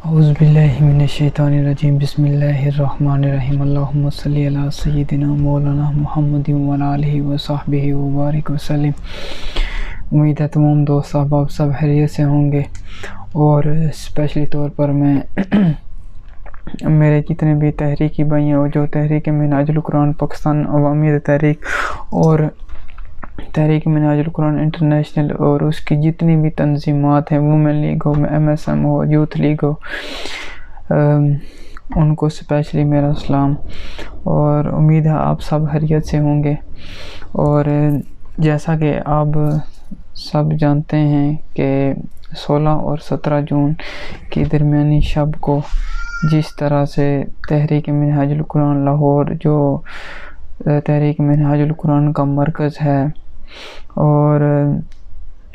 اعوذ باللہ من الشیطان الرجیم بسم اللہ الرحمن الرحیم اللہم صلی علی سیدنا مولانا محمد وعلی آلہ وصحبہ وبارک وسلم۔ امید ہے تمام دوست احباب سب خیریت سے ہوں گے، اور اسپیشلی طور پر میں میرے جتنے بھی تحریکی بھائی ہیں، جو تحریک منہاج القرآن پاکستان عوامی تحریک اور تحریک منہاج القرآن انٹرنیشنل اور اس کی جتنی بھی تنظیمات ہیں، وومن لیگ ہو، MSM ہو، یوتھ لیگ ہو، ان کو اسپیشلی میرا سلام، اور امید ہے آپ سب خیریت سے ہوں گے۔ اور جیسا کہ آپ سب جانتے ہیں کہ 16 اور 17 جون کی درمیانی شب کو جس طرح سے تحریک منہاج القرآن لاہور، جو تحریک منہاج القرآن کا مرکز ہے، اور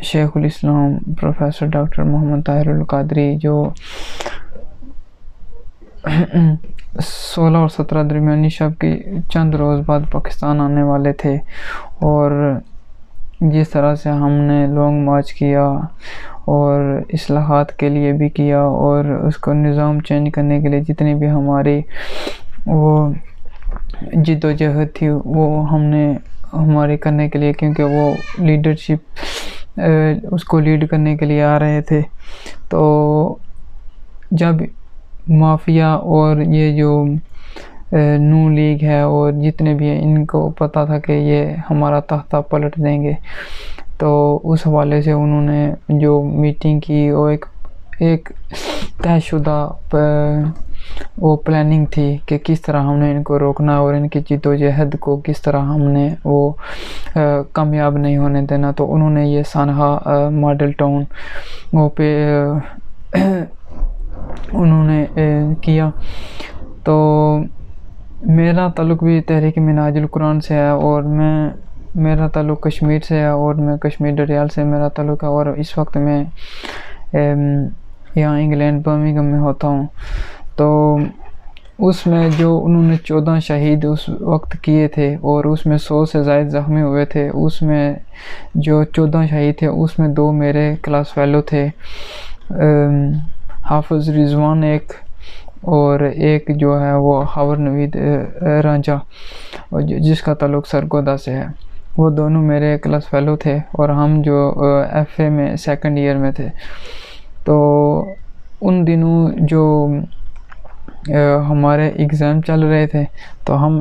شیخ الاسلام پروفیسر ڈاکٹر محمد طاہر القادری جو 16 اور 17 درمیانی شب کی چند روز بعد پاکستان آنے والے تھے، اور جس طرح سے ہم نے لانگ مارچ کیا اور اصلاحات کے لیے بھی کیا، اور اس کو نظام چینج کرنے کے لیے جتنی بھی ہماری وہ جد و جہد تھی وہ ہم نے ہمارے کرنے کے لیے، کیونکہ وہ لیڈرشپ اس کو لیڈ کرنے کے لیے آ رہے تھے۔ تو جب مافیا اور یہ جو نو لیگ ہے اور جتنے بھی ہیں، ان کو پتہ تھا کہ یہ ہمارا تختہ پلٹ دیں گے، تو اس حوالے سے انہوں نے جو میٹنگ کی، وہ ایک طے شدہ وہ پلاننگ تھی کہ کس طرح ہم نے ان کو روکنا اور ان کی جد و جہد کو کس طرح ہم نے وہ کامیاب نہیں ہونے دینا۔ تو انہوں نے یہ سانحہ ماڈل ٹاؤن وہ پہ انہوں نے کیا۔ تو میرا تعلق بھی تحریک منہاج القرآن سے ہے، اور میرا تعلق کشمیر سے ہے، اور میں کشمیر ڈریال سے میرا تعلق ہے، اور اس وقت میں یہاں انگلینڈ برمنگھم میں ہوتا ہوں۔ تو اس میں جو انہوں نے 14 شہید اس وقت کیے تھے، اور اس میں 100 سے زائد زخمی ہوئے تھے، اس میں جو 14 شہید تھے اس میں 2 میرے کلاس فیلو تھے، حافظ رضوان ایک، اور ایک جو ہے وہ خاور نوید رانجھا جس کا تعلق سرگودا سے ہے۔ وہ دونوں میرے کلاس فیلو تھے، اور ہم جو FA میں سیکنڈ ایئر میں تھے۔ تو ان دنوں جو ہمارے ایگزام چل رہے تھے، تو ہم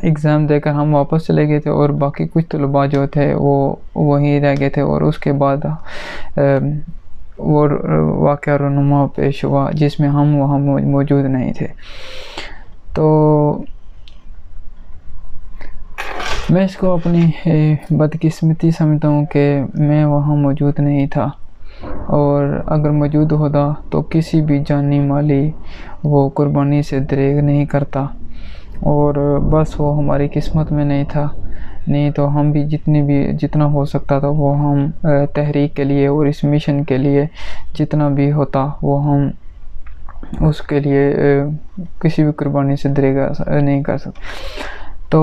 ایگزام دے کر ہم واپس چلے گئے تھے، اور باقی کچھ طلباء جو تھے وہ وہیں رہ گئے تھے، اور اس کے بعد وہ واقعہ رونما پیش ہوا جس میں ہم وہاں موجود نہیں تھے۔ تو میں اس کو اپنی بدقسمتی سمجھتا ہوں کہ میں وہاں موجود نہیں تھا، اور اگر موجود ہوتا تو کسی بھی جانی مالی وہ قربانی سے دریغ نہیں کرتا، اور بس وہ ہماری قسمت میں نہیں تھا، نہیں تو ہم بھی جتنا ہو سکتا تھا وہ ہم تحریک کے لیے اور اس مشن کے لیے جتنا بھی ہوتا وہ ہم اس کے لیے کسی بھی قربانی سے دریغ نہیں کر سکتے۔ تو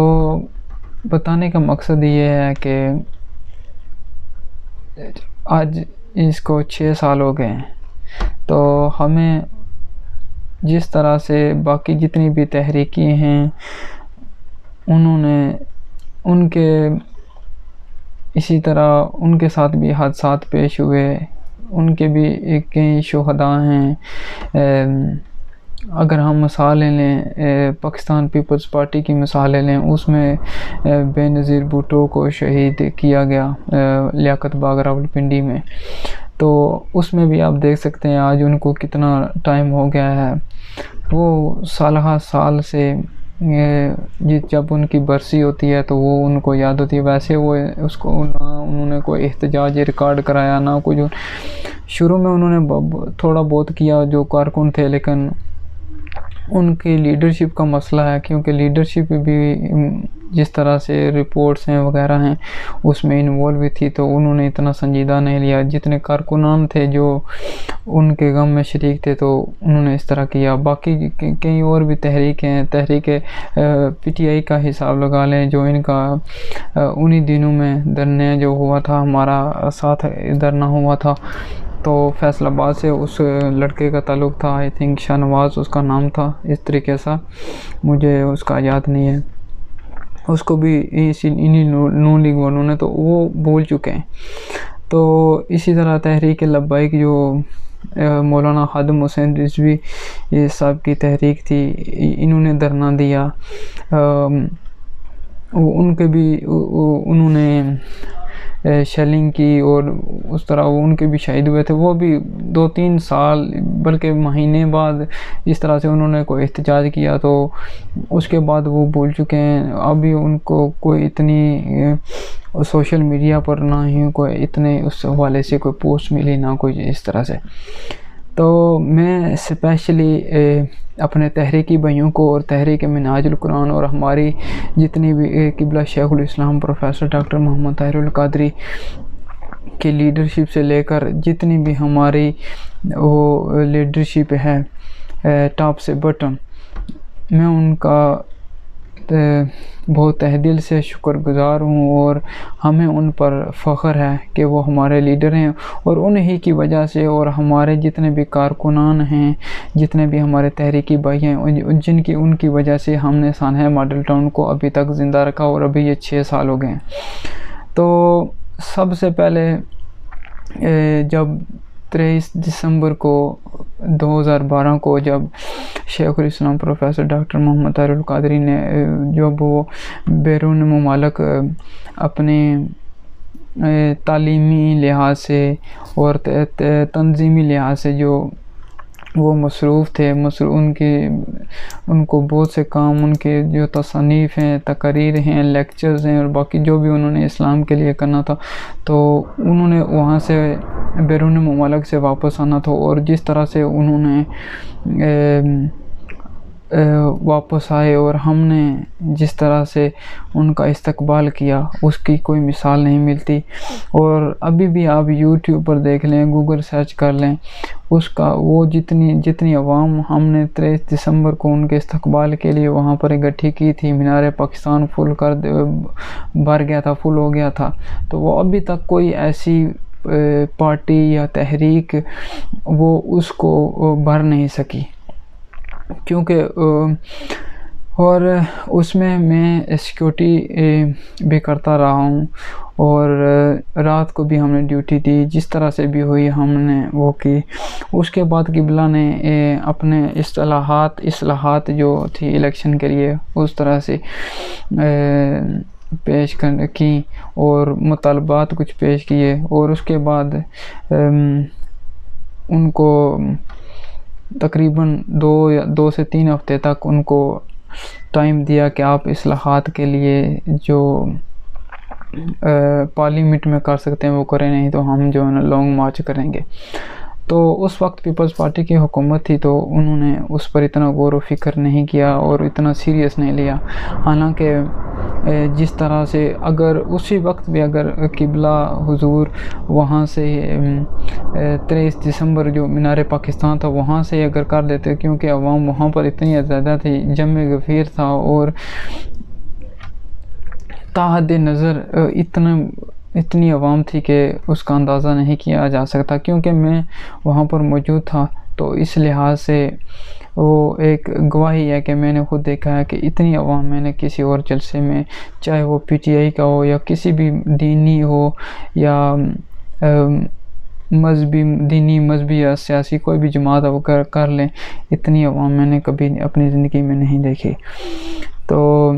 بتانے کا مقصد یہ ہے کہ آج اس کو 6 سال ہو گئے ہیں، تو ہمیں جس طرح سے باقی جتنی بھی تحریکی ہیں انہوں نے ان کے اسی طرح ان کے ساتھ بھی حادثات پیش ہوئے، ان کے بھی کئی شہداء ہیں۔ اگر ہم مثالیں لیں، پاکستان پیپلز پارٹی کی مثالیں لیں، اس میں بے نظیر بھٹو کو شہید کیا گیا لیاقت باغ راولپنڈی میں، تو اس میں بھی آپ دیکھ سکتے ہیں آج ان کو کتنا ٹائم ہو گیا ہے۔ وہ سالہ سال سے جب ان کی برسی ہوتی ہے تو وہ ان کو یاد ہوتی ہے، ویسے وہ اس کو نہ انہوں نے کوئی احتجاج ریکارڈ کرایا، نہ کوئی شروع میں انہوں نے تھوڑا بہت کیا جو کارکن تھے، لیکن ان کی لیڈرشپ کا مسئلہ ہے، کیونکہ لیڈرشپ بھی جس طرح سے رپورٹس ہیں وغیرہ ہیں اس میں انوالو تھی، تو انہوں نے اتنا سنجیدہ نہیں لیا۔ جتنے کارکنان تھے جو ان کے غم میں شریک تھے تو انہوں نے اس طرح کیا۔ باقی کئی اور بھی تحریک ہیں، تحریک PTI کا حساب لگا لیں، جو ان کا انہی دنوں میں دھرنے جو ہوا تھا، ہمارا ساتھ دھرنا ہوا تھا، تو فیصل آباد سے اس لڑکے کا تعلق تھا، آئی تھنک شاہ نواز اس کا نام تھا، اس طریقے سے مجھے اس کا یاد نہیں ہے، اس کو بھی انہی نون لیگ والوں نے تو وہ بول چکے ہیں۔ تو اسی طرح تحریک لبیک جو مولانا خادم حسین رضوی صاحب کی تحریک تھی، انہوں نے دھرنا دیا، ان کے بھی انہوں نے شیلنگ کی اور اس طرح وہ ان کے بھی شہید ہوئے تھے، وہ بھی 2-3 سال بلکہ مہینے بعد اس طرح سے انہوں نے کوئی احتجاج کیا، تو اس کے بعد وہ بول چکے ہیں۔ ابھی ان کو کوئی اتنی سوشل میڈیا پر نہ ہی کوئی اتنے اس حوالے سے کوئی پوسٹ ملی، نہ کوئی اس طرح سے۔ تو میں اسپیشلی اپنے تحریکی بھائیوں کو اور تحریک منہاج القرآن اور ہماری جتنی بھی قبلہ شیخ الاسلام پروفیسر ڈاکٹر محمد طاہر القادری کی لیڈرشپ سے لے کر جتنی بھی ہماری وہ لیڈرشپ ہے ٹاپ سے بٹن، میں ان کا بہت تہ دل سے شکر گزار ہوں، اور ہمیں ان پر فخر ہے کہ وہ ہمارے لیڈر ہیں، اور انہی کی وجہ سے اور ہمارے جتنے بھی کارکنان ہیں، جتنے بھی ہمارے تحریکی بھائی ہیں، ان کی وجہ سے ہم نے سانحہ ماڈل ٹاؤن کو ابھی تک زندہ رکھا، اور ابھی یہ 6 سال ہو گئے ہیں۔ تو سب سے پہلے جب 23 دسمبر کو 2012 کو جب شیخ الاسلام پروفیسر ڈاکٹر محمد طاہر القادری نے جب وہ بیرون ممالک اپنے تعلیمی لحاظ سے اور تنظیمی لحاظ سے جو وہ مصروف تھے، ان کو بہت سے کام، ان کے جو تصانیف ہیں، تقاریر ہیں، لیکچرز ہیں، اور باقی جو بھی انہوں نے اسلام کے لیے کرنا تھا، تو انہوں نے وہاں سے بیرون ممالک سے واپس آنا تھا، اور جس طرح سے انہوں نے واپس آئے اور ہم نے جس طرح سے ان کا استقبال کیا، اس کی کوئی مثال نہیں ملتی۔ اور ابھی بھی آپ یوٹیوب پر دیکھ لیں، گوگل سرچ کر لیں، اس کا وہ جتنی عوام ہم نے 23 دسمبر کو ان کے استقبال کے لیے وہاں پر اکٹھی کی تھی، مینار پاکستان بھر گیا تھا، فل ہو گیا تھا، تو وہ ابھی تک کوئی ایسی پارٹی یا تحریک وہ اس کو بھر نہیں سکی، کیونکہ اور اس میں سیکیورٹی بھی کرتا رہا ہوں، اور رات کو بھی ہم نے ڈیوٹی دی، جس طرح سے بھی ہوئی ہم نے وہ کی۔ اس کے بعد قبلہ نے اپنے اصلاحات جو تھی الیکشن کے لیے اس طرح سے پیش کی، اور مطالبات کچھ پیش کیے، اور اس کے بعد ان کو تقریباً 2 سے 3 ہفتے تک ان کو ٹائم دیا کہ آپ اصلاحات کے لیے جو پارلیمنٹ میں کر سکتے ہیں وہ کریں، نہیں تو ہم جو ہے نا لانگ مارچ کریں گے۔ تو اس وقت پیپلز پارٹی کی حکومت تھی، تو انہوں نے اس پر اتنا غور و فکر نہیں کیا اور اتنا سیریس نہیں لیا، حالانکہ جس طرح سے اگر اسی وقت بھی اگر قبلہ حضور وہاں سے 23 دسمبر جو مینار پاکستان تھا وہاں سے اگر کر دیتے، کیونکہ عوام وہاں پر اتنی زیادہ تھی، جمع غفیر تھا، اور تحت نظر اتنی عوام تھی کہ اس کا اندازہ نہیں کیا جا سکتا، کیونکہ میں وہاں پر موجود تھا، تو اس لحاظ سے وہ ایک گواہی ہے کہ میں نے خود دیکھا ہے کہ اتنی عوام میں نے کسی اور جلسے میں، چاہے وہ پی ٹی آئی کا ہو یا کسی بھی دینی ہو یا مذہبی یا سیاسی کوئی بھی جماعت وہ کر لیں، اتنی عوام میں نے کبھی اپنی زندگی میں نہیں دیکھی۔ تو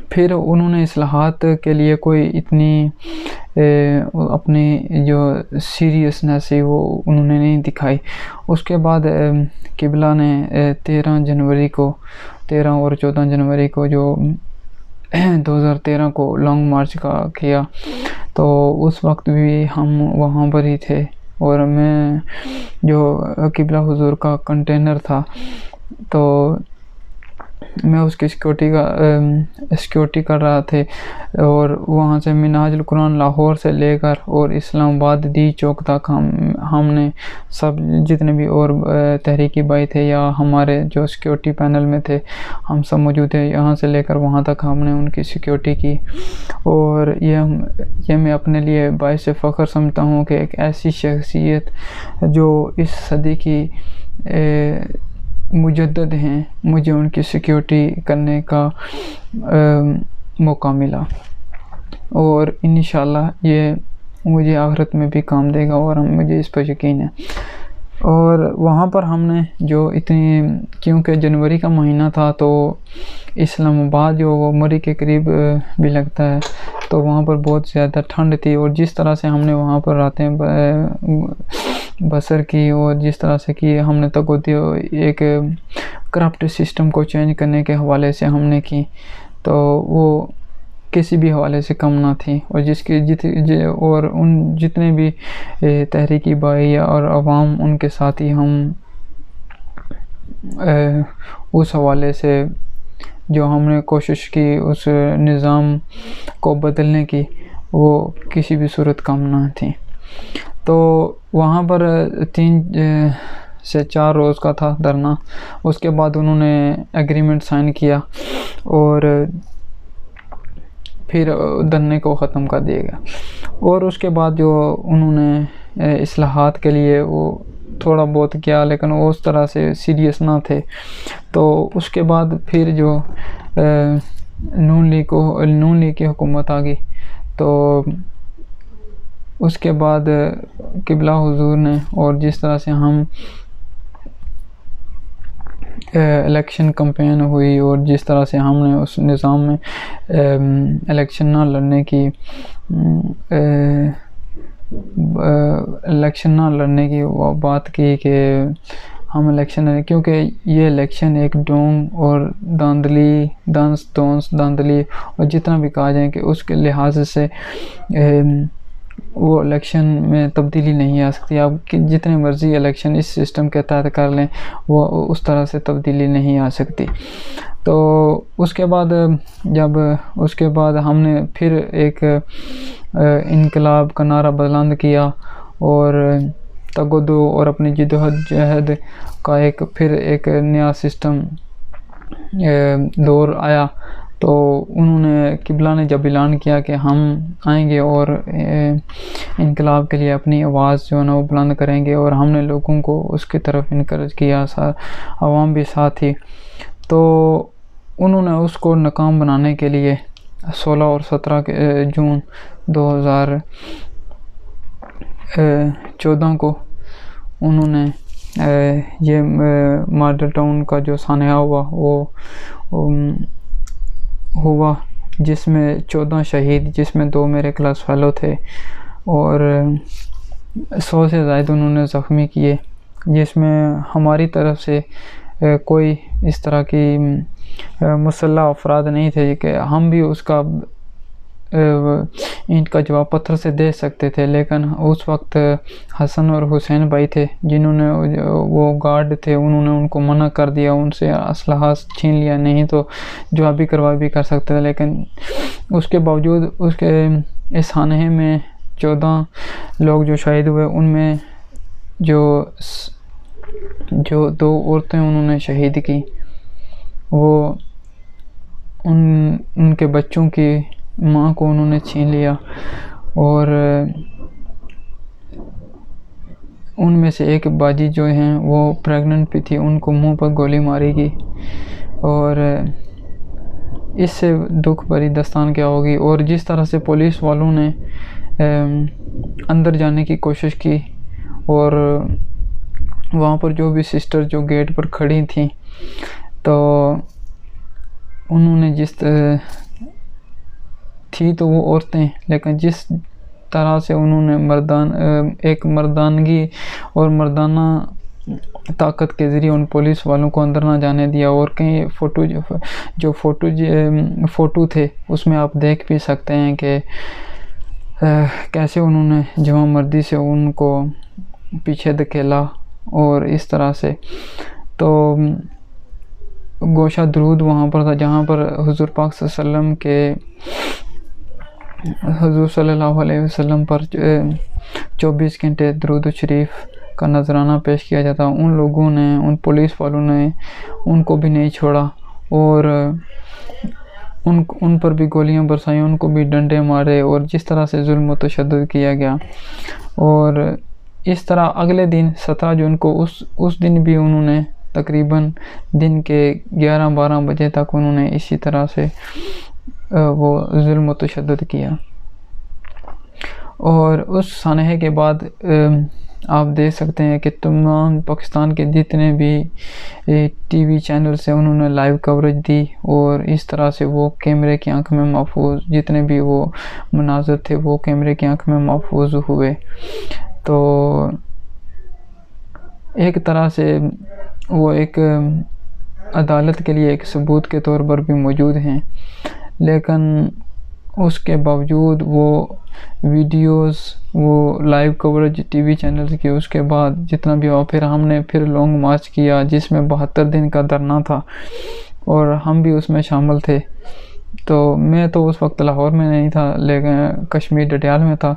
پھر انہوں نے اصلاحات کے لیے کوئی اتنی اپنی جو سیریسنس ہے وہ انہوں نے نہیں دکھائی۔ اس کے بعد قبلہ نے 13 اور 14 جنوری کو جو 2013 کو لانگ مارچ کا کیا، تو اس وقت بھی ہم وہاں پر ہی تھے، اور میں جو قبلہ حضور کا کنٹینر تھا، تو میں اس کی سیکیورٹی کر رہا تھے، اور وہاں سے منہاج القرآن لاہور سے لے کر اور اسلام آباد ڈی چوک تک ہم نے سب جتنے بھی اور تحریکی بھائی تھے یا ہمارے جو سیکیورٹی پینل میں تھے، ہم سب موجود تھے، یہاں سے لے کر وہاں تک ہم نے ان کی سیکیورٹی کی. اور یہ میں اپنے لیے باعث فخر سمجھتا ہوں کہ ایک ایسی شخصیت جو اس صدی کی مجدد ہیں، مجھے ان کی سیکیورٹی کرنے کا موقع ملا، اور انشاءاللہ یہ مجھے آخرت میں بھی کام دے گا، اور مجھے اس پر یقین ہے. اور وہاں پر ہم نے جو کیونکہ جنوری کا مہینہ تھا تو اسلام آباد جو وہ مری کے قریب بھی لگتا ہے، تو وہاں پر بہت زیادہ ٹھنڈ تھی، اور جس طرح سے ہم نے وہاں پر راتیں بسر کی، اور جس طرح سے کی ہم نے ایک کرپٹ سسٹم کو چینج کرنے کے حوالے سے ہم نے کی، تو وہ کسی بھی حوالے سے کم نہ تھی. اور اور ان جتنے بھی تحریکی بھائی اور عوام ان کے ساتھی ہم اس حوالے سے جو ہم نے کوشش کی اس نظام کو بدلنے کی، وہ کسی بھی صورت کم نہ تھی. تو وہاں پر 3 سے 4 روز کا تھا دھرنا. اس کے بعد انہوں نے ایگریمنٹ سائن کیا اور پھر دھرنے کو ختم کر دیا گیا. اور اس کے بعد جو انہوں نے اصلاحات کے لیے وہ تھوڑا بہت کیا، لیکن وہ اس طرح سے سیریس نہ تھے. تو اس کے بعد پھر جو نون لیگ کی حکومت آ گئی، تو اس کے بعد قبلہ حضور نے، اور جس طرح سے ہم الیکشن کمپین ہوئی، اور جس طرح سے ہم نے اس نظام میں الیکشن نہ لڑنے کی بات کی کہ ہم الیکشن، کیونکہ یہ الیکشن ایک ڈھونگ اور دھاندلی اور جتنا بھی کہا جائے کہ اس کے لحاظ سے وہ الیکشن میں تبدیلی نہیں آ سکتی. آپ جتنے مرضی الیکشن اس سسٹم کے تحت کر لیں، وہ اس طرح سے تبدیلی نہیں آ سکتی. تو اس کے بعد ہم نے پھر ایک انقلاب کا نعرہ بلند کیا، اور تگدو اور اپنی جدوجہد کا پھر ایک نیا سسٹم دور آیا. تو انہوں نے قبلہ نے جب اعلان کیا کہ ہم آئیں گے اور انقلاب کے لیے اپنی آواز جو ہے نا وہ بلند کریں گے، اور ہم نے لوگوں کو اس کی طرف انکریج کیا، عوام بھی ساتھ ہی. تو انہوں نے اس کو ناکام بنانے کے لیے 16 اور 17 جون 2014 کو انہوں نے یہ ماڈل ٹاؤن کا جو سانحہ ہوا جس میں 14 شہید، جس میں 2 میرے کلاس فیلو تھے، اور 100 سے زائد انہوں نے زخمی کیے، جس میں ہماری طرف سے کوئی اس طرح کی مسلح افراد نہیں تھے کہ ہم بھی اس کا اینٹ کا جواب پتھر سے دے سکتے تھے. لیکن اس وقت حسن اور حسین بھائی تھے جنہوں نے وہ گارڈ تھے، انہوں نے ان کو منع کر دیا، ان سے اسلحہ چھین لیا، نہیں تو جواب بھی کارروائی بھی کر سکتے تھے. لیکن اس کے باوجود اس کے اس سانحے میں 14 لوگ جو شہید ہوئے، ان میں جو 2 عورتیں انہوں نے شہید کی، وہ ان کے بچوں کی ماں کو انہوں نے چھین لیا، اور ان میں سے ایک باجی جو ہیں وہ پریگننٹ بھی تھی، ان کو منہ پر گولی ماری گئی. اور اس سے دکھ بھری داستان کیا ہوگی. اور جس طرح سے پولیس والوں نے اندر جانے کی کوشش کی، اور وہاں پر جو بھی سسٹر جو گیٹ پر کھڑی تھیں، تو انہوں نے تھی تو وہ عورتیں، لیکن جس طرح سے انہوں نے ایک مردانگی اور مردانہ طاقت کے ذریعے ان پولیس والوں کو اندر نہ جانے دیا. اور کئی فوٹو تھے اس میں آپ دیکھ بھی سکتے ہیں کہ کیسے انہوں نے جواں مردی سے ان کو پیچھے دھکیلا، اور اس طرح سے. تو گوشہ درود وہاں پر تھا جہاں پر حضور پاک صلی اللہ علیہ وسلم کے حضور صلی اللہ علیہ وسلم پر 24 گھنٹے درود و شریف کا نذرانہ پیش کیا جاتا. ان لوگوں نے، ان پولیس والوں نے ان کو بھی نہیں چھوڑا اور ان پر بھی گولیاں برسائیں، ان کو بھی ڈنڈے مارے اور جس طرح سے ظلم و تشدد کیا گیا. اور اس طرح اگلے دن 17 جون کو اس دن بھی انہوں نے تقریباً دن کے 11-12 بجے تک انہوں نے اسی طرح سے وہ ظلم و تشدد کیا. اور اس سانحے کے بعد آپ دیکھ سکتے ہیں کہ تمام پاکستان کے جتنے بھی ٹی وی چینل سے انہوں نے لائیو کوریج دی اور اس طرح سے وہ کیمرے کی آنکھ میں محفوظ، جتنے بھی وہ مناظر تھے وہ کیمرے کی آنکھ میں محفوظ ہوئے. تو ایک طرح سے وہ ایک عدالت کے لیے ایک ثبوت کے طور پر بھی موجود ہیں، لیکن اس کے باوجود وہ ویڈیوز، وہ live coverage T V channels کی، اس کے بعد جتنا بھی ہوا پھر ہم نے لانگ مارچ کیا جس میں 72 دن کا دھرنا تھا اور ہم بھی اس میں شامل تھے. تو میں تو اس وقت لاہور میں نہیں تھا لیکن کشمیر ڈڈیال میں تھا،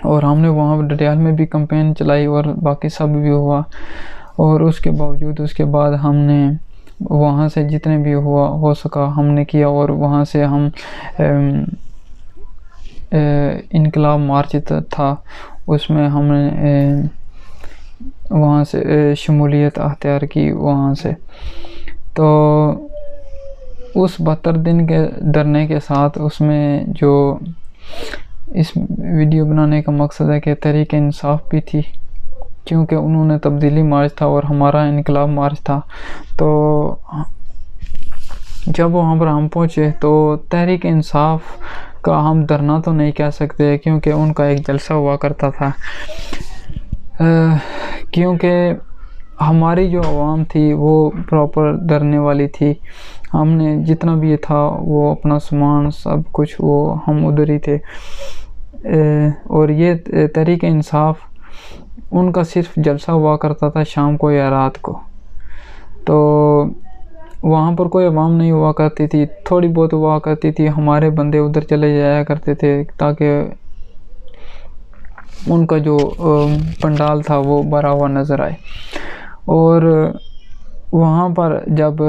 اور ہم نے وہاں ڈڈیال میں بھی کمپین چلائی اور باقی سب بھی ہوا. اور اس کے باوجود اس کے بعد ہم نے وہاں سے جتنے بھی ہو سکا ہم نے کیا، اور وہاں سے ہم انقلاب مارچ تھا اس میں ہم نے وہاں سے شمولیت اختیار کی وہاں سے. تو اس 72 دن کے دھرنے کے ساتھ اس میں جو اس ویڈیو بنانے کا مقصد ہے کہ تحریک انصاف بھی تھی، کیونکہ انہوں نے تبدیلی مارچ تھا اور ہمارا انقلاب مارچ تھا. تو جب وہاں پر ہم پہنچے تو تحریک انصاف کا ہم دھرنا تو نہیں کہہ سکتے کیونکہ ان کا ایک جلسہ ہوا کرتا تھا، کیونکہ ہماری جو عوام تھی وہ پراپر دھرنے والی تھی. ہم نے جتنا بھی تھا وہ اپنا سامان سب کچھ وہ ہم ادھر ہی تھے. اور یہ تحریک انصاف ان کا صرف جلسہ ہوا کرتا تھا شام کو یا رات کو، تو وہاں پر کوئی عوام نہیں ہوا کرتی تھی، تھوڑی بہت ہوا کرتی تھی. ہمارے بندے ادھر چلے جایا کرتے تھے تاکہ ان کا جو پنڈال تھا وہ بھرا ہوا نظر آئے. اور وہاں پر جب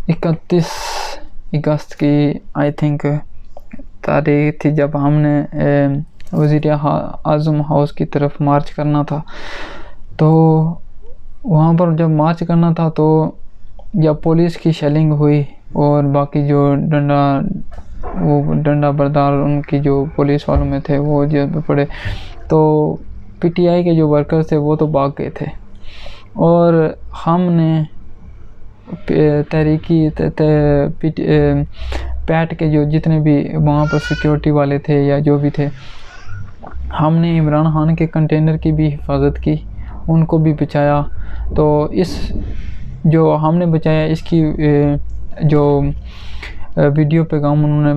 31 اگست کی آئی تھنک تاریخ تھی جب ہم نے وزیر اعظم ہاؤس کی طرف مارچ کرنا تھا. تو وہاں پر جب مارچ کرنا تھا تو جب پولیس کی شیلنگ ہوئی اور باقی جو ڈنڈا بردار ان کی جو پولیس والوں میں تھے وہ جب پڑے تو پی ٹی آئی کے جو ورکرز تھے وہ تو بھاگ گئے تھے. اور ہم نے تحریکی پیٹ کے جو جتنے بھی وہاں پر سیکیورٹی والے تھے یا جو بھی تھے، ہم نے عمران خان کے کنٹینر کی بھی حفاظت کی، ان کو بھی بچایا. تو اس جو ہم نے بچایا اس کی جو ویڈیو پیغام انہوں نے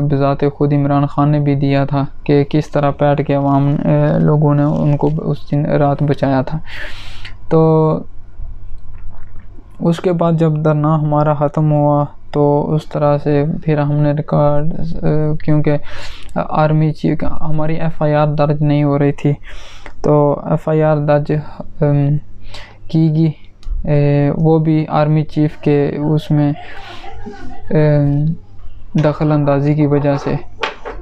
بذات خود عمران خان نے بھی دیا تھا کہ کس طرح پیٹ کے عوام لوگوں نے ان کو اس دن رات بچایا تھا. تو اس کے بعد جب دھرنا ہمارا ختم ہوا تو اس طرح سے پھر ہم نے ریکارڈ، کیونکہ آرمی چیف ہماری ایف آئی آر درج نہیں ہو رہی تھی تو ایف آئی آر درج کی گئی. وہ بھی آرمی چیف کے اس میں دخل اندازی کی وجہ سے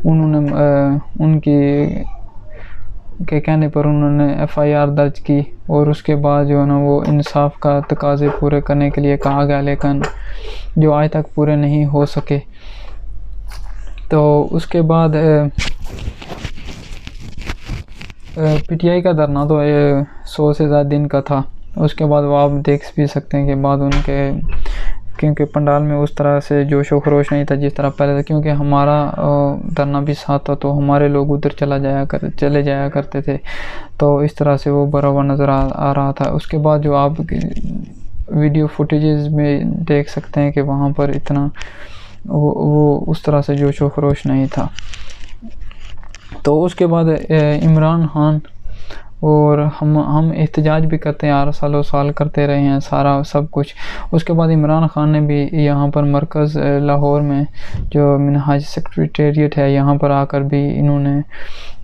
انہوں نے ان کے کہنے پر انہوں نے ایف آئی آر درج کی اور اس کے بعد جو ہے نا وہ انصاف کا تقاضے پورے کرنے کے لیے کہا گیا، لیکن جو آج تک پورے نہیں ہو سکے. تو اس کے بعد پی ٹی آئی کا دھرنا تو 100 سے زیادہ دن کا تھا. اس کے بعد وہ آپ دیکھ بھی سکتے ہیں کہ بعد ان کے کیونکہ پنڈال میں اس طرح سے جوش و خروش نہیں تھا جس طرح پہلے تھا، کیونکہ ہمارا دھرنا بھی ساتھ تھا تو ہمارے لوگ ادھر چلے جایا کرتے تھے، تو اس طرح سے وہ بھرا ہوا نظر آ رہا تھا. اس کے بعد جو آپ ویڈیو فوٹیجز میں دیکھ سکتے ہیں کہ وہاں پر اتنا وہ اس طرح سے جوش و خروش نہیں تھا. تو اس کے بعد عمران خان اور ہم احتجاج بھی کرتے ہیں، ہر سالوں سال کرتے رہے ہیں سارا سب کچھ۔ اس کے بعد عمران خان نے بھی یہاں پر مرکز لاہور میں جو منہاج سیکریٹریٹ ہے یہاں پر آ کر بھی انہوں نے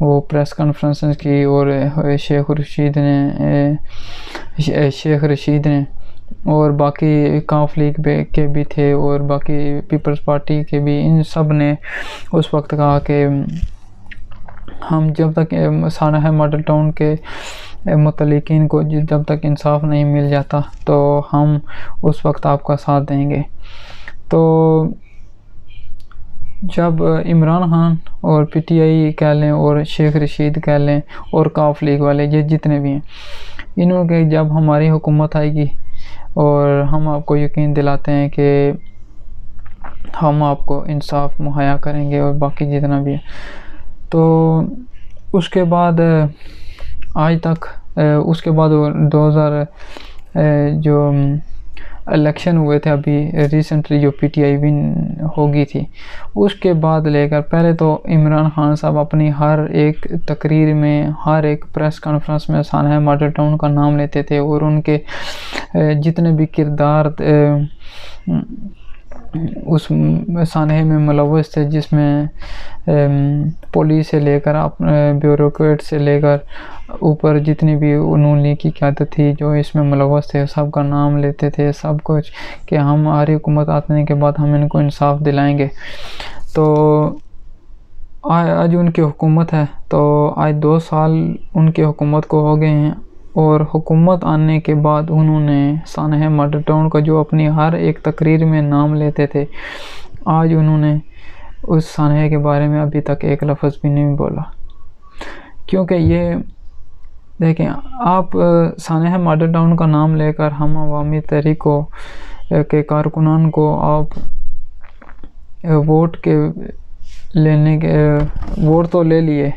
وہ پریس کانفرنسز کی، اور شیخ رشید نے اور باقی کاف لیگ کے بھی تھے اور باقی پیپلز پارٹی کے بھی، ان سب نے اس وقت کہا کہ ہم جب تک سانحہ ماڈل ٹاؤن کے متعلقین کو جب تک انصاف نہیں مل جاتا تو ہم اس وقت آپ کا ساتھ دیں گے۔ تو جب عمران خان اور پی ٹی آئی کہہ لیں اور شیخ رشید کہہ لیں اور کاف لیگ والے یہ جتنے بھی ہیں، انہوں نے جب ہماری حکومت آئے گی اور ہم آپ کو یقین دلاتے ہیں کہ ہم آپ کو انصاف مہیا کریں گے اور باقی جتنا بھی ہے، تو اس کے بعد آج تک اس کے بعد 2000 جو الیکشن ہوئے تھے ابھی ریسنٹلی جو پی ٹی آئی ون ہوگی تھی، اس کے بعد لے کر پہلے تو عمران خان صاحب اپنی ہر ایک تقریر میں، ہر ایک پریس کانفرنس میں سانحہ ماڈل ٹاؤن کا نام لیتے تھے، اور ان کے جتنے بھی کردار اس سانحے میں ملوث تھے، جس میں پولیس سے لے کر بیوروکریٹ سے لے کر اوپر جتنی بھی نون لیگ کی قیادت تھی جو اس میں ملوث تھے، سب کا نام لیتے تھے، سب کچھ کہ ہماری حکومت آنے کے بعد ہم ان کو انصاف دلائیں گے۔ تو آج ان کی حکومت ہے، تو آج 2 سال ان کی حکومت کو ہو گئے ہیں، اور حکومت آنے کے بعد انہوں نے سانحہ ماڈل ٹاؤن کا جو اپنی ہر ایک تقریر میں نام لیتے تھے، آج انہوں نے اس سانحے کے بارے میں ابھی تک ایک لفظ بھی نہیں بولا۔ کیونکہ یہ دیکھیں، آپ سانحہ ماڈل ٹاؤن کا نام لے کر ہم عوامی تحریک کے کارکنان کو آپ ووٹ تو لے لیے،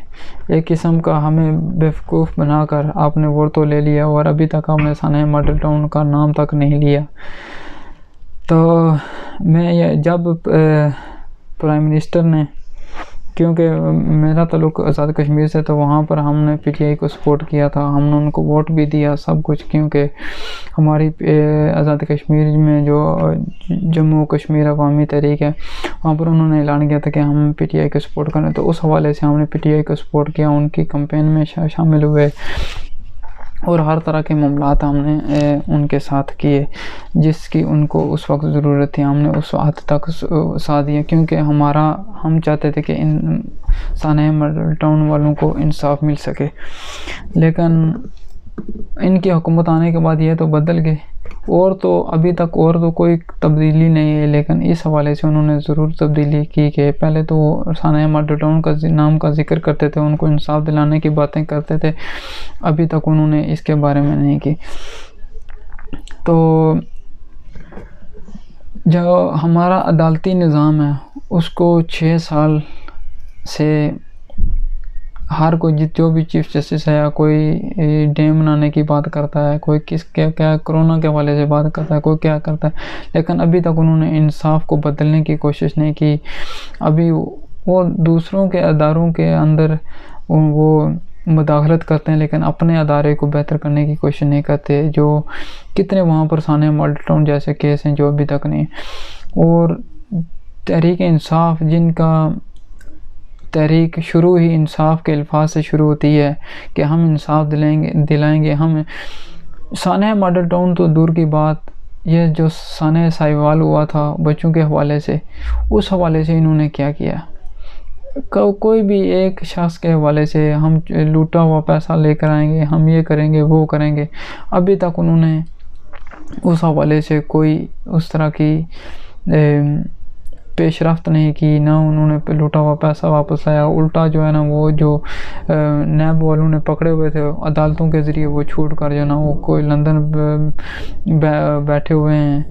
ایک قسم کا ہمیں بیوقوف بنا کر آپ نے ووٹ تو لے لیا، اور ابھی تک ہم نے سانحہ ماڈل ٹاؤن کا نام تک نہیں لیا۔ تو میں جب پرائم منسٹر نے، کیونکہ میرا تعلق آزاد کشمیر سے، تو وہاں پر ہم نے پی ٹی آئی کو سپورٹ کیا تھا، ہم نے ان کو ووٹ بھی دیا سب کچھ، کیونکہ ہماری آزاد کشمیر میں جو جموں کشمیر عوامی تحریک ہے وہاں پر انہوں نے اعلان کیا تھا کہ ہم پی ٹی آئی کو سپورٹ کریں، تو اس حوالے سے ہم نے پی ٹی آئی کو سپورٹ کیا، ان کی کمپین میں شامل ہوئے، اور ہر طرح کے معاملات ہم نے ان کے ساتھ کیے جس کی ان کو اس وقت ضرورت تھی، ہم نے اس حد تک ساتھ دیا، کیونکہ ہم چاہتے تھے کہ ان سانحہ ماڈل ٹاؤن والوں کو انصاف مل سکے۔ لیکن ان کی حکومت آنے کے بعد یہ تو بدل گئے، اور تو ابھی تک اور تو کوئی تبدیلی نہیں ہے، لیکن اس حوالے سے انہوں نے ضرور تبدیلی کی کہ پہلے تو وہ سانحہ ماڈل ٹاؤن کا نام کا ذکر کرتے تھے، ان کو انصاف دلانے کی باتیں کرتے تھے، ابھی تک انہوں نے اس کے بارے میں نہیں کی۔ تو جو ہمارا عدالتی نظام ہے اس کو 6 سال سے ہر کوئی جو بھی چیف جسٹس ہے، کوئی ڈیم بنانے کی بات کرتا ہے، کوئی کیا کرونا کے حوالے سے بات کرتا ہے، کوئی کیا کرتا ہے، لیکن ابھی تک انہوں نے انصاف کو بدلنے کی کوشش نہیں کی۔ ابھی وہ دوسروں کے اداروں کے اندر وہ مداخلت کرتے ہیں، لیکن اپنے ادارے کو بہتر کرنے کی کوشش نہیں کرتے، جو کتنے وہاں پر سانحہ ماڈل ٹاؤن جیسے کیس ہیں جو ابھی تک نہیں۔ اور تحریک انصاف، جن کا تحریک شروع ہی انصاف کے الفاظ سے شروع ہوتی ہے کہ ہم انصاف دلائیں گے، ہم سانحہ ماڈل ٹاؤن تو دور کی بات، یہ جو سانحہ سائیوال ہوا تھا بچوں کے حوالے سے، اس حوالے سے انہوں نے کیا کیا، کوئی بھی ایک شخص کے حوالے سے ہم لوٹا ہوا پیسہ لے کر آئیں گے، ہم یہ کریں گے وہ کریں گے، ابھی تک انہوں نے اس حوالے سے کوئی اس طرح کی پیش رفت نہیں کی، نہ انہوں نے لوٹا ہوا پیسہ واپس لایا، الٹا جو ہے نا وہ جو نیب والوں نے پکڑے ہوئے تھے عدالتوں کے ذریعے وہ چھوٹ کر جو ہے نا وہ کوئی لندن بیٹھے ہوئے ہیں،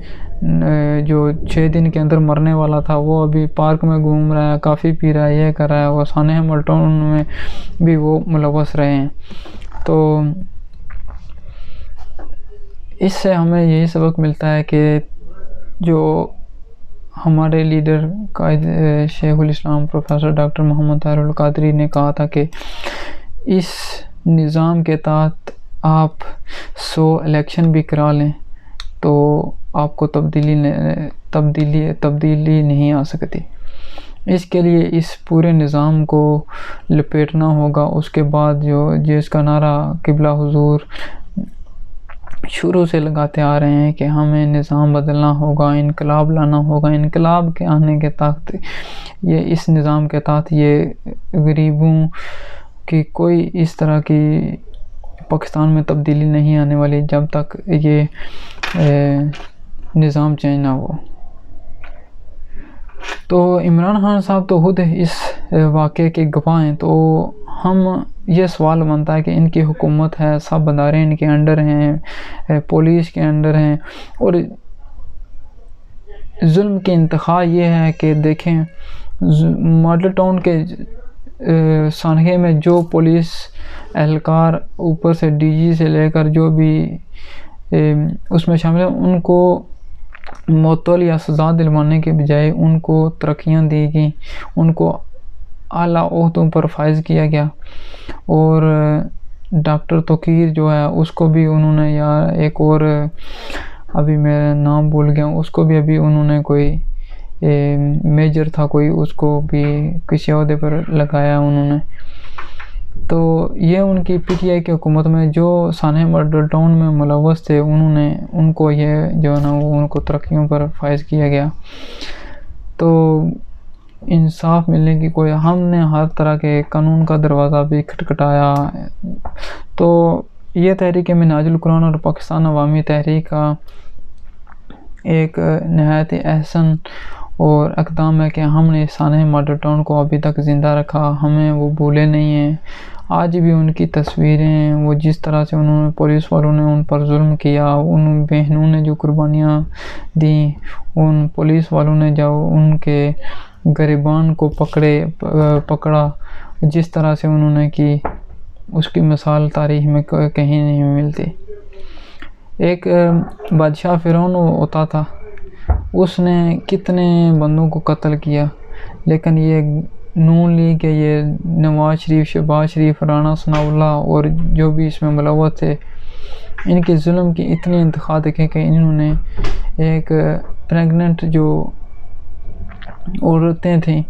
جو 6 دن کے اندر مرنے والا تھا وہ ابھی پارک میں گھوم رہا ہے، کافی پی رہا ہے، یہ کر رہا ہے، وہ سانحہ ماڈل ٹاؤن میں بھی وہ ملوث رہے ہیں۔ تو اس سے ہمیں یہی سبق ملتا ہے کہ جو ہمارے لیڈر قائد شیخ الاسلام پروفیسر ڈاکٹر محمد طاہر القادری نے کہا تھا کہ اس نظام کے تحت آپ 100 الیکشن بھی کرا لیں تو آپ کو تبدیلی نہیں آ سکتی. اس کے لیے اس پورے نظام کو لپیٹنا ہوگا. اس کے بعد جس کا نعرہ قبلہ حضور شروع سے لگاتے آ رہے ہیں کہ ہمیں نظام بدلنا ہوگا، انقلاب لانا ہوگا. انقلاب کے آنے کے تحت اس نظام کے تحت یہ غریبوں کی کوئی اس طرح کی پاکستان میں تبدیلی نہیں آنے والی جب تک یہ نظام چینج نہ ہو. تو عمران خان صاحب تو خود اس واقعے کے گواہ ہیں. تو ہم یہ سوال بنتا ہے کہ ان کی حکومت ہے، سب ادارے ان کے انڈر ہیں، پولیس کے انڈر ہیں، اور ظلم کی انتہا یہ ہے کہ دیکھیں ماڈل ٹاؤن کے سانحے میں جو پولیس اہلکار اوپر سے ڈی جی سے لے کر جو بھی اس میں شامل ہیں، ان کو معطل یا سزا دلوانے کے بجائے ان کو ترقیاں دی گئیں، ان کو اعلیٰ عہدوں پر فائز کیا گیا. اور ڈاکٹر توقیر جو ہے اس کو بھی انہوں نے، یا ایک اور ابھی میں نام بھول گیا ہوں، اس کو بھی ابھی انہوں نے کوئی میجر تھا کوئی، اس کو بھی کسی عہدے پر لگایا انہوں نے. تو یہ ان کی پی ٹی آئی کی حکومت میں جو سانحہ ماڈل ٹاؤن میں ملوث تھے ان کو یہ جو ہے نا وہ ان کو ترقیوں پر فائز کیا گیا. تو انصاف ملنے کی کوئی، ہم نے ہر طرح کے قانون کا دروازہ بھی کھٹکھٹایا. تو یہ تحریک منہاج القرآن اور پاکستان عوامی تحریک کا ایک نہایت احسن اور اقدام ہے کہ ہم نے سانحہ ماڈل ٹاؤن کو ابھی تک زندہ رکھا، ہمیں وہ بھولے نہیں ہیں. آج بھی ان کی تصویریں، وہ جس طرح سے انہوں نے پولیس والوں نے ان پر ظلم کیا، ان بہنوں نے جو قربانیاں دیں، ان پولیس والوں نے جو ان کے غریبان کو پکڑا، جس طرح سے انہوں نے کی، اس کی مثال تاریخ میں کہیں نہیں ملتی. ایک بادشاہ فرعون ہوتا تھا، اس نے کتنے بندوں کو قتل کیا، لیکن یہ نون لیگ کے یہ نواز شریف، شہباز شریف، رانا ثناء اللہ اور جو بھی اس میں ملوث تھے، ان کے ظلم کی اتنی انتہا دیکھیں کہ انہوں نے ایک پریگننٹ جو عورتیں تھیں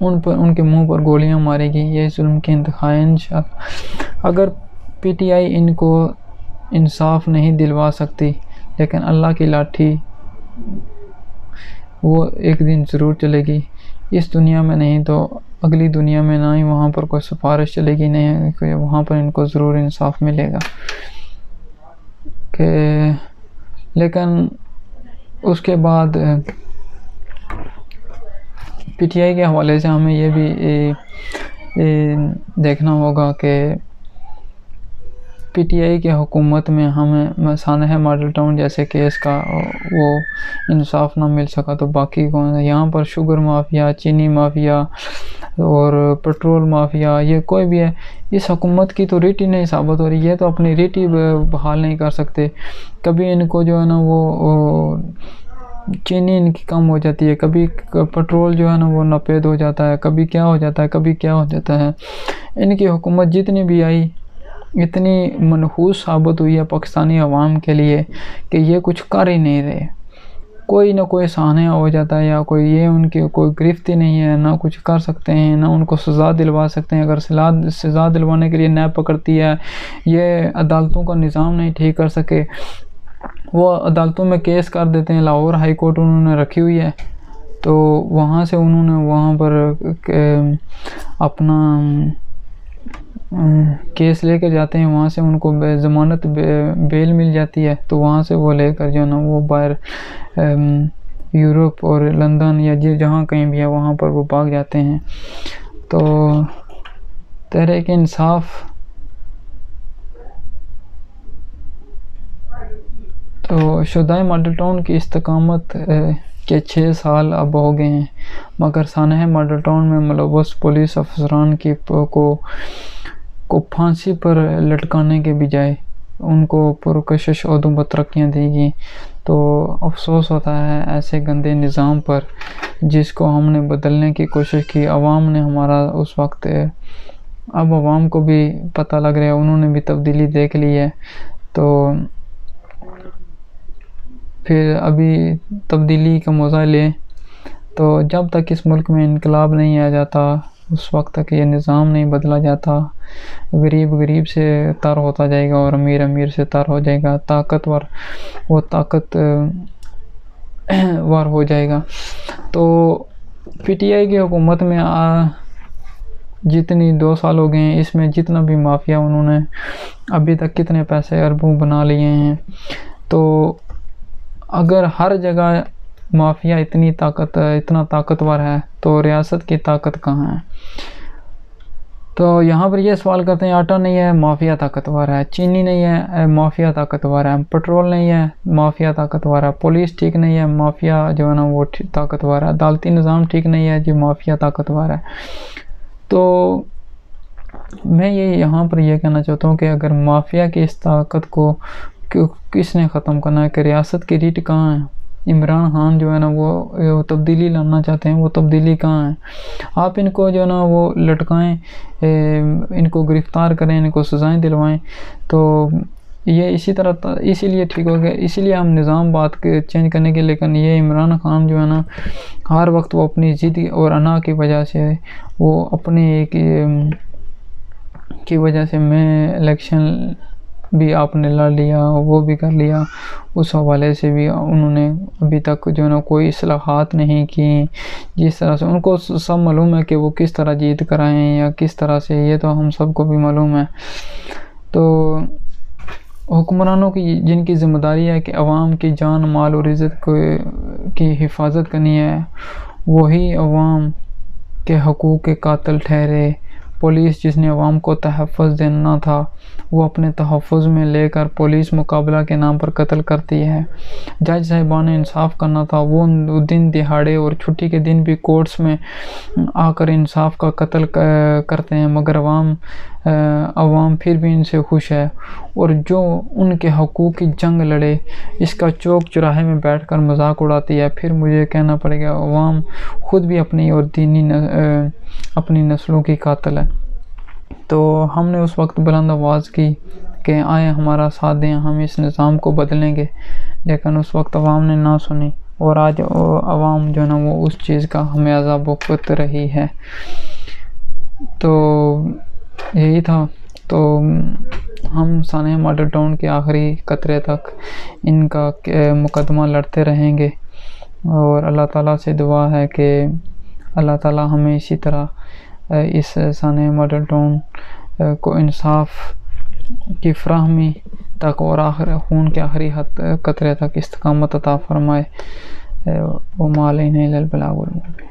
ان کے منہ پر گولیاں ماری گئی. یہ ظلم کی انتہا ہے. انشاءاللہ اگر پی ٹی آئی ان کو انصاف نہیں دلوا سکتی، لیکن اللہ کی لاٹھی وہ ایک دن ضرور چلے گی. اس دنیا میں نہیں تو اگلی دنیا میں، نہ ہی وہاں پر کوئی سفارش چلے گی، نہیں وہاں پر ان کو ضرور انصاف ملے گا. لیکن اس کے بعد پی ٹی آئی کے حوالے سے ہمیں یہ بھی دیکھنا ہوگا کہ پی ٹی آئی کے حکومت میں ہمیں سانحہ ماڈل ٹاؤن جیسے کیس کا وہ انصاف نہ مل سکا تو باقی کون ہے؟ یہاں پر شوگر مافیا، چینی مافیا اور پٹرول مافیا، یہ کوئی بھی ہے، اس حکومت کی تو ریٹ ہی نہیں ثابت ہو رہی ہے، تو اپنی ریٹ ہی بحال نہیں کر سکتے. کبھی ان کو جو ہے نا وہ چینی ان کی کم ہو جاتی ہے، کبھی پٹرول جو ہے نا وہ ناپید ہو جاتا ہے، کبھی کیا ہو جاتا ہے، کبھی کیا ہو جاتا ہے. ان کی حکومت جتنی بھی آئی اتنی منحوس ثابت ہوئی ہے پاکستانی عوام کے لیے کہ یہ کچھ کر ہی نہیں رہے. کوئی نہ کوئی سانحہ ہو جاتا ہے، یا کوئی یہ ان کی کوئی گرفت ہی نہیں ہے، نہ کچھ کر سکتے ہیں، نہ ان کو سزا دلوا سکتے ہیں. اگر سزا دلوانے کے لیے نیب پکڑتی ہے، یہ عدالتوں کا نظام نہیں ٹھیک کر سکے، وہ عدالتوں میں کیس کر دیتے ہیں. لاہور ہائی کورٹ انہوں نے رکھی ہوئی ہے، تو وہاں سے انہوں نے وہاں پر اپنا کیس لے کے جاتے ہیں، وہاں سے ان کو ضمانت بیل مل جاتی ہے، تو وہاں سے وہ لے کر جو ہے نا وہ باہر یورپ اور لندن یا جہاں کہیں بھی ہے وہاں پر وہ بھاگ جاتے ہیں. تو تحریک انصاف تو شہدائے ماڈل ٹاؤن کی استقامت کے 6 سال اب ہو گئے ہیں، مگر سانحہ ماڈل ٹاؤن میں ملوث پولیس افسران کو پھانسی پر لٹکانے کے بجائے ان کو پرکشش عہدوں پر ترقیاں دی گئیں. تو افسوس ہوتا ہے ایسے گندے نظام پر جس کو ہم نے بدلنے کی کوشش کی. عوام نے ہمارا اس وقت، اب عوام کو بھی پتہ لگ رہا ہے، انہوں نے بھی تبدیلی دیکھ لی ہے. تو پھر ابھی تبدیلی کا مزہ لیں. تو جب تک اس ملک میں انقلاب نہیں آ جاتا، اس وقت تک یہ نظام نہیں بدلا جاتا، غریب غریب سے تر ہوتا جائے گا اور امیر امیر سے تر ہو جائے گا، طاقتور وہ طاقتور ہو جائے گا. تو پی ٹی آئی کی حکومت میں جتنی 2 سال ہو گئے ہیں، اس میں جتنا بھی مافیا انہوں نے ابھی تک کتنے پیسے اربوں بنا لیے ہیں. تو اگر ہر جگہ مافیا اتنا طاقتور ہے تو ریاست کی طاقت کہاں ہے؟ تو یہاں پر یہ سوال کرتے ہیں، آٹا نہیں ہے مافیا طاقتور ہے، چینی نہیں ہے مافیا طاقتور ہے، پٹرول نہیں ہے مافیا طاقتور ہے، پولیس ٹھیک نہیں ہے مافیا جو ہے نا وہ طاقتور ہے، عدالتی نظام ٹھیک نہیں ہے جو مافیا طاقتور ہے. تو میں یہاں پر یہ کہنا چاہتا ہوں کہ اگر مافیا کی اس طاقت کو کس نے ختم کرنا ہے، کہ ریاست کی ریٹ کہاں ہے؟ عمران خان جو ہے نا وہ تبدیلی لانا چاہتے ہیں، وہ تبدیلی کہاں ہے؟ آپ ان کو جو ہے نا وہ لٹکائیں، ان کو گرفتار کریں، ان کو سزائیں دلوائیں، تو یہ اسی لیے ٹھیک ہو گیا. اسی لیے ہم نظام بات چینج کرنے کے، لیکن یہ عمران خان جو ہے نا ہر وقت وہ اپنی ضد اور انا کی وجہ سے، وہ اپنے کی وجہ سے، میں الیکشن بھی آپ نے لڑ لیا، وہ بھی کر لیا، اس حوالے سے بھی انہوں نے ابھی تک جو ہے نا کوئی اصلاحات نہیں کی. جس طرح سے ان کو سب معلوم ہے کہ وہ کس طرح جیت کر آئے ہیں یا کس طرح سے، یہ تو ہم سب کو بھی معلوم ہے. تو حکمرانوں کی جن کی ذمہ داری ہے کہ عوام کی جان مال اور عزت کی حفاظت کرنی ہے، وہی عوام کے حقوق کے قاتل ٹھہرے. پولیس جس نے عوام کو تحفظ دینا تھا، وہ اپنے تحفظ میں لے کر پولیس مقابلہ کے نام پر قتل کرتی ہے. جج صاحبان نے انصاف کرنا تھا، وہ دن دہاڑے اور چھٹی کے دن بھی کورٹس میں آ کر انصاف کا قتل کرتے ہیں، مگر عوام پھر بھی ان سے خوش ہے. اور جو ان کے حقوق کی جنگ لڑے، اس کا چوک چوراہے میں بیٹھ کر مذاق اڑاتی ہے. پھر مجھے کہنا پڑے گا عوام خود بھی اپنی اور اپنی نسلوں کی قاتل ہے. تو ہم نے اس وقت بلند آواز کی کہ آئیں ہمارا ساتھ دیں، ہم اس نظام کو بدلیں گے، لیکن اس وقت عوام نے نہ سنی، اور آج عوام جو ہے نا وہ اس چیز کا خمیازہ بھگت رہی ہے. تو یہی تھا. تو ہم سانحہ ماڈل ٹاؤن کے آخری قطرے تک ان کا مقدمہ لڑتے رہیں گے، اور اللہ تعالیٰ سے دعا ہے کہ اللہ تعالیٰ ہمیں اسی طرح اس سانحہ ماڈل ٹاؤن کو انصاف کی فراہمی تک اور خون کے آخری قطرے تک استقامت عطا فرمائے. وما علینا الا البلاغ المبین.